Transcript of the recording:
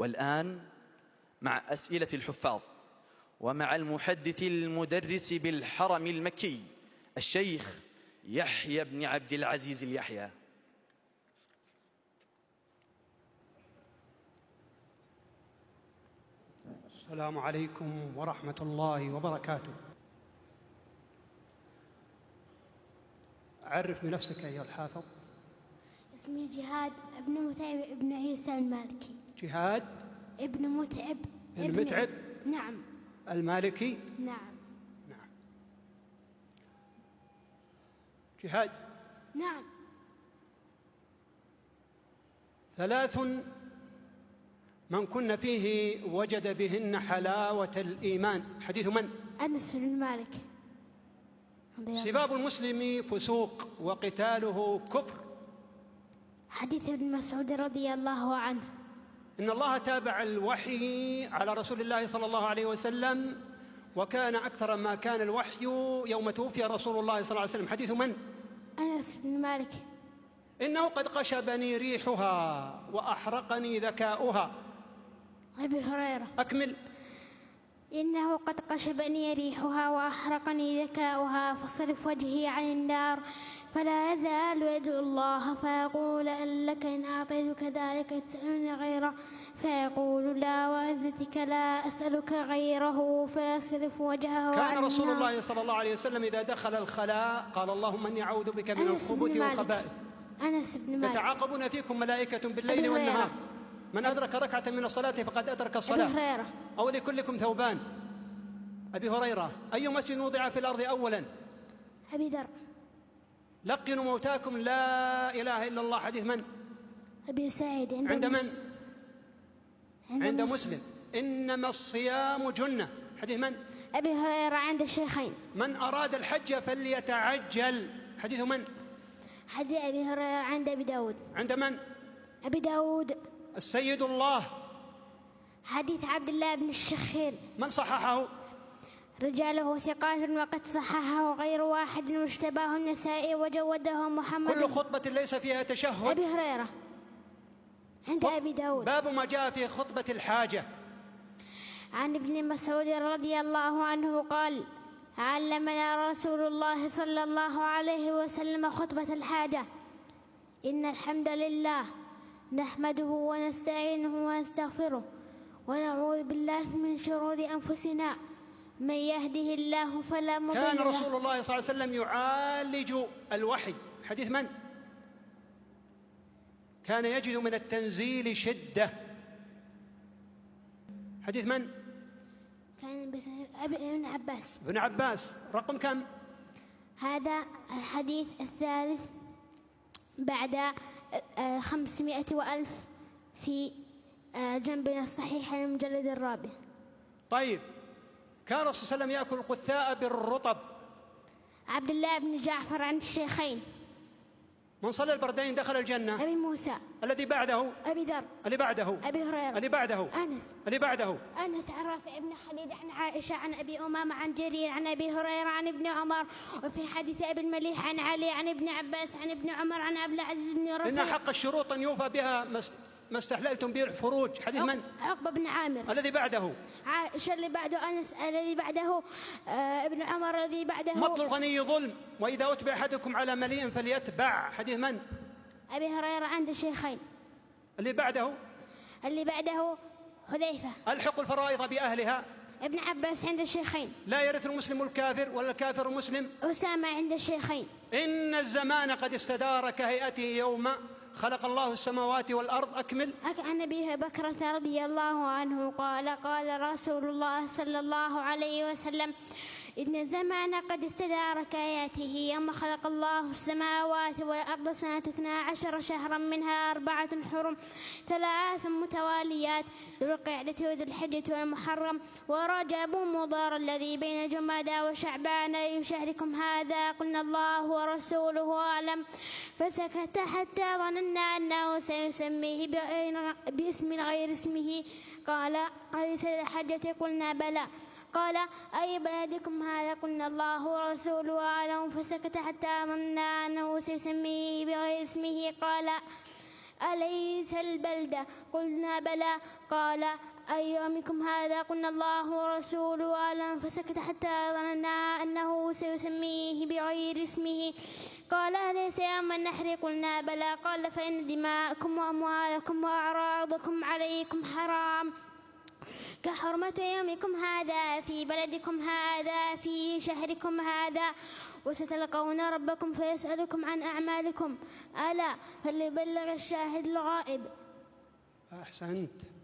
والآن مع أسئلة الحفاظ ومع المحدث المدرس بالحرم المكي الشيخ يحيى بن عبد العزيز اليحيى. السلام عليكم ورحمة الله وبركاته. عرف بنفسك أيها الحافظ. اسمي جهاد ابن متعب ابن عيسى المالكي. جهاد ابن متعب ابن متعب. نعم. المالكي. نعم. نعم. جهاد. نعم. 3 من كن فيه وجد بهن حلاوة الإيمان. حديث من؟ أنس بن مالك. سباب المسلم فسوق وقتاله كفر. حديث ابن مسعود رضي الله عنه. إن الله تابع الوحي على رسول الله صلى الله عليه وسلم، وكان أكثر ما كان الوحي يوم توفي رسول الله صلى الله عليه وسلم. حديث من؟ أنس بن مالك. إنه قد قشبني ريحها وأحرقني ذكاؤها. أبي هريرة. أكمل. إنه قد قشبني ريحها وأحرقني ذكاؤها فصرف وجهي عن النار فلا يزال يدعو الله فيقول أن لك إن أعطيتك ذلك تسألني غيره فيقول لا وعزتك لا أسألك غيره فيصرف وجهه عن كان رسول النار. الله صلى الله عليه وسلم إذا دخل الخلاء قال اللهم إني أعوذ بك من الخبث والخبائث. أنس بن مالك. يتعاقبون فيكم ملائكة بالليل والنهار، من أدرك ركعة من الصلاة فقد أدرك الصلاة. أبي هريرة. أو لكلكم ثوبان. أبي هريرة. أي مسجد وضع في الأرض أولا؟ أبي ذر. لقنوا موتاكم لا إله إلا الله. حديث من؟ أبي سعيد. عند من؟ عند مسلم. إنما الصيام جنة. حديث من؟ أبي هريرة عند الشيخين. من أراد الحج فليتعجل. حديث من؟ حديث أبي هريرة عند أبي داود. عند من؟ أبي داود. السيد الله. حديث عبد الله بن الشخير. من صححه؟ رجاله ثقات وقد صححه غير واحد واشتباه النسائي وجوده محمد. كل خطبة ليس فيها تشهد. أبي هريرة عند أبي داود. باب ما جاء في خطبة الحاجة. عن ابن مسعود رضي الله عنه قال علمنا رسول الله صلى الله عليه وسلم خطبة الحاجة إن الحمد لله نحمده ونستعينه ونستغفره ونعوذ بالله من شرور أنفسنا من يهده الله فلا مضل له. كان رسول الله صلى الله عليه وسلم يعالج الوحي. حديث من؟ كان يجد من التنزيل شدة. حديث من؟ كان ابن عباس. ابن عباس. رقم كم؟ هذا الحديث الثالث بعد 500 وألف في جنبنا الصحيح المجلد الرابع. طيب، كان الرسول صلى الله عليه وسلم يأكل القثاء بالرطب. عبد الله بن جعفر عند الشيخين. من صلى البردين دخل الجنة. أبي موسى. الذي بعده؟ أبي ذر. اللي بعده؟ أبي هريرة. اللي بعده؟ أنس. اللي بعده؟ أنس عن رافع بن خديج عن عائشة عن أبي أمامة عن جرير عن أبي هريرة عن ابن عمر. وفي حديث أبي المليح عن علي عن ابن عباس عن ابن عمر عن عبد العزيز بن رفيع. إن حق الشروط أن يوفى بها ما استحللتم به الفروج. حديث من؟ عقبة بن عامر. الذي بعده؟ عائشة اللي بعده أنس الذي بعده ابن عمر الذي بعده مطل الغني ظلم وإذا أتبع أحدكم على مليء فليتبع. حديث من؟ أبي هريرة عند الشيخين. اللي بعده؟ اللي بعده حذيفة. ألحق الفرائض بأهلها. ابن عباس عند الشيخين. لا يرث المسلم الكافر ولا الكافر المسلم. أسامة عند الشيخين. إن الزمان قد استدار كهيئته يوم خلق الله السماوات والأرض. أكمل. عن أبي بكرة رضي الله عنه قال قال رسول الله صلى الله عليه وسلم إن الزمان قد استدار كآياته يوم خلق الله السماوات والأرض سنة 12 شهرا منها 4 حرم 3 متواليات ذو القعدة وذو الحجة والمحرم ورجب مضار الذي بين جمادى وشعبان أي شهركم هذا قلنا الله ورسوله أعلم فسكت حتى ظننا أنه سيسميه باسم غير اسمه قال أليس الحجة قلنا بلى قال أي بلدكم هذا قلنا الله ورسوله أعلم فسكت حتى ظننا أنه سيسميه بغير اسمه قال أليس البلدة؟ قلنا بلى. قال أي يومكم هذا؟ قلنا الله ورسوله أعلم. فسكت حتى ظننا أنه سيسميه بغير اسمه. قال أليس يوم النحر؟ قلنا بلى. قال فإن دماءكم وأموالكم وأعراضكم عليكم حرام كحرمة يومكم هذا في بلدكم هذا في شهركم هذا. وستلقون ربكم فيسألكم عن أعمالكم. ألا فليبلغ الشاهد الغائب. أحسنت.